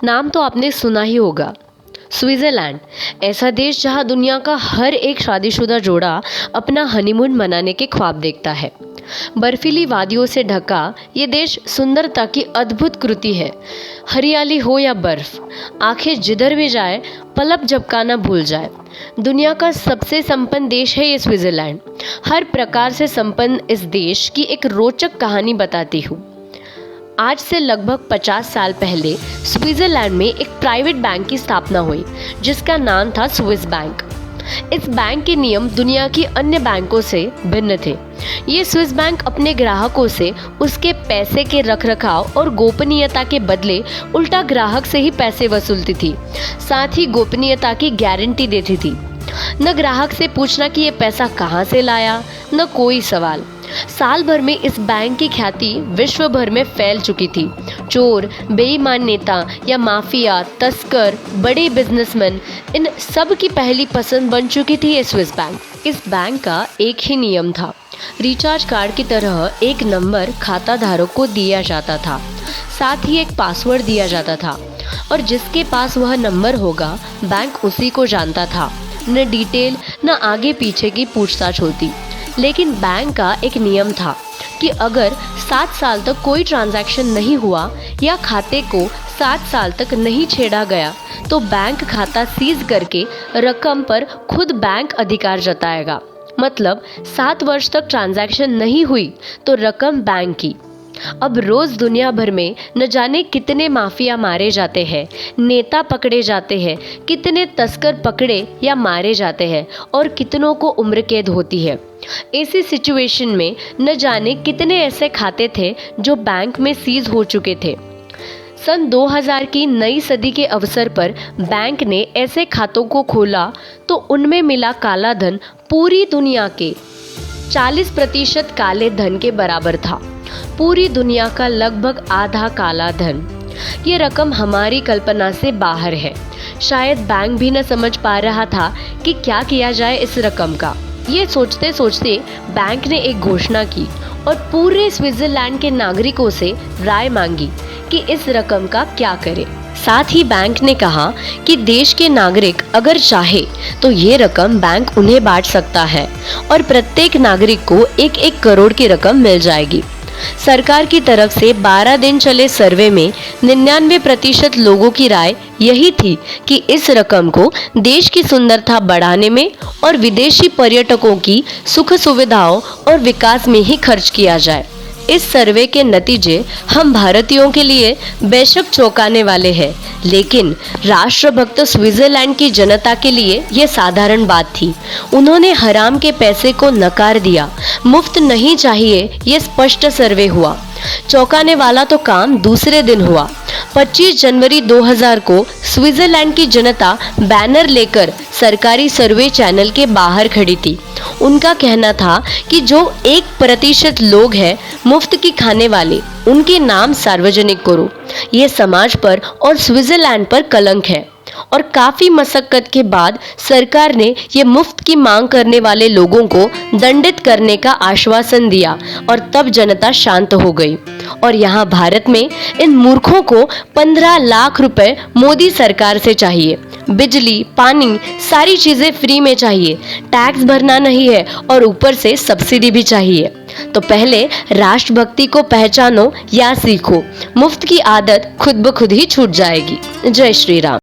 नाम तो आपने सुना ही होगा। स्विट्जरलैंड, ऐसा देश जहां दुनिया का हर एक शादीशुदा जोड़ा अपना हनीमून मनाने के ख्वाब देखता है। बर्फीली वादियों से ढका ये देश सुंदरता की अद्भुत कृति है। हरियाली हो या बर्फ, आंखें जिधर भी जाए पलक झपकाना भूल जाए। दुनिया का सबसे संपन्न देश है ये स्विट्जरलैंड। हर प्रकार से संपन्न इस देश की एक रोचक कहानी बताती हूँ। आज से लगभग 50 साल पहले स्विट्जरलैंड में एक प्राइवेट बैंक की स्थापना हुई जिसका नाम था स्विस बैंक। इस बैंक के नियम दुनिया की अन्य बैंकों से भिन्न थे। ये स्विस बैंक अपने ग्राहकों से उसके पैसे के रखरखाव और गोपनीयता के बदले उल्टा ग्राहक से ही पैसे वसूलती थी। साथ ही गोपनीयता की गारंटी देती थी। न ग्राहक से पूछना कि ये पैसा कहाँ से लाया, न कोई सवाल। साल भर में इस बैंक की ख्याति विश्व भर में फैल चुकी थी। चोर, बेईमान नेता या माफिया, तस्कर, बड़े बिजनेसमैन, इन सब की पहली पसंद बन चुकी थी ये स्विस बैंक। इस बैंक का एक ही नियम था, रिचार्ज कार्ड की तरह एक नंबर खाता धारक को दिया जाता था। साथ ही एक पासवर्ड दिया जाता था और जिसके पास वह नंबर होगा बैंक उसी को जानता था। न डिटेल न आगे पीछे की पूछताछ होती। लेकिन बैंक का एक नियम था कि अगर 7 साल तक कोई ट्रांजैक्शन नहीं हुआ या खाते को 7 साल तक नहीं छेड़ा गया तो बैंक खाता सीज करके रकम पर खुद बैंक अधिकार जताएगा। मतलब 7 वर्ष तक ट्रांजैक्शन नहीं हुई तो रकम बैंक की। अब रोज दुनिया भर में न जाने कितने माफिया मारे जाते हैं, नेता पकड़े जाते हैं, कितने तस्कर पकड़े या मारे जाते हैं और कितनों को उम्र कैद होती है। ऐसी सिचुएशन में न जाने कितने ऐसे खाते थे जो बैंक में सीज हो चुके थे। सन 2000 की नई सदी के अवसर पर बैंक ने ऐसे खातों को खोला तो उनमें मिला काला धन पूरी दुनिया के 40% काले धन के बराबर था। पूरी दुनिया का लगभग आधा काला धन। ये रकम हमारी कल्पना से बाहर है। शायद बैंक भी न समझ पा रहा था कि क्या किया जाए इस रकम का। ये सोचते सोचते बैंक ने एक घोषणा की और पूरे स्विट्जरलैंड के नागरिकों से राय मांगी कि इस रकम का क्या करें। साथ ही बैंक ने कहा कि देश के नागरिक अगर चाहे तो ये रकम बैंक उन्हें बांट सकता है और प्रत्येक नागरिक को 1-1 करोड़ की रकम मिल जाएगी। सरकार की तरफ से 12 दिन चले सर्वे में 99% लोगों की राय यही थी कि इस रकम को देश की सुंदरता बढ़ाने में और विदेशी पर्यटकों की सुख सुविधाओं और विकास में ही खर्च किया जाए। इस सर्वे के नतीजे हम भारतीयों के लिए बेशक चौंकाने वाले हैं, लेकिन राष्ट्रभक्त स्विट्जरलैंड की जनता के लिए ये साधारण बात थी। उन्होंने हराम के पैसे को नकार दिया। मुफ्त नहीं चाहिए, ये स्पष्ट सर्वे हुआ। चौंकाने वाला तो काम दूसरे दिन हुआ। 25 जनवरी 2000 को स्विट्जरलैंड की जनता बैनर लेकर सरकारी सर्वे चैनल के बाहर खड़ी थी। उनका कहना था कि जो 1% लोग हैं मुफ्त की खाने वाले, उनके नाम सार्वजनिक करो। ये समाज पर और स्विट्जरलैंड पर कलंक है। और काफी मशक्कत के बाद सरकार ने ये मुफ्त की मांग करने वाले लोगों को दंडित करने का आश्वासन दिया और तब जनता शांत हो गई। और यहाँ भारत में इन मूर्खों को 15 लाख रुपए मोदी सरकार से चाहिए। बिजली, पानी, सारी चीजें फ्री में चाहिए। टैक्स भरना नहीं है और ऊपर से सब्सिडी भी चाहिए। तो पहले राष्ट्रभक्ति को पहचानो या सीखो। मुफ्त की आदत खुद ब खुद ही छूट जाएगी। जय श्री राम।